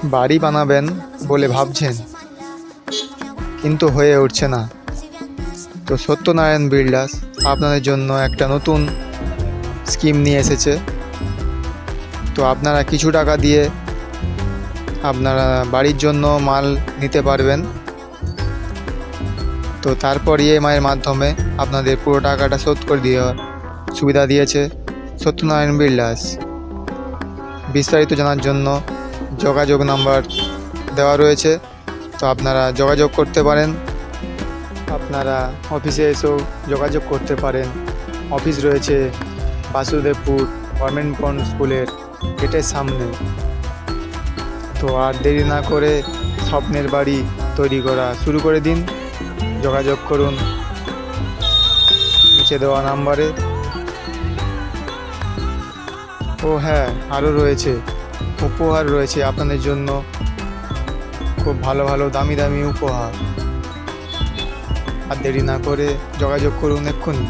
বাড়ি বানাবেন বলে ভাবছেন, কিন্তু হয়ে উঠছে না, তো সত্যনারায়ণ বিল্ডার্স আপনাদের জন্য একটা নতুন স্কিম নিয়ে এসেছে। তো আপনারা কিছু টাকা দিয়ে আপনারা বাড়ির জন্য মাল নিতে পারবেন। তো তারপর ইএমআইয়ের মাধ্যমে আপনাদের পুরো টাকাটা শোধ করে দেওয়ার সুবিধা দিয়েছে সত্যনারায়ণ বিল্ডার্স। বিস্তারিত জানার জন্য যোগাযোগ নাম্বার দেওয়া রয়েছে, তো আপনারা যোগাযোগ করতে পারেন। আপনারা অফিসে এসেও যোগাযোগ করতে পারেন। অফিস রয়েছে বাসুদেবপুর গভর্নমেন্ট পয়েন্ট স্কুলের গেটের সামনে। তো আর দেরি না করে স্বপ্নের বাড়ি তৈরি করা শুরু করে দিন। যোগাযোগ করুন নিচে দেওয়া নাম্বারে। ও হ্যাঁ, আরও রয়েছে উপহার রয়েছে আপনাদের জন্য, খুব ভালো ভালো দামি দামি উপহার। আর দেরি না করে যোগাযোগ করুন এক্ষুনি।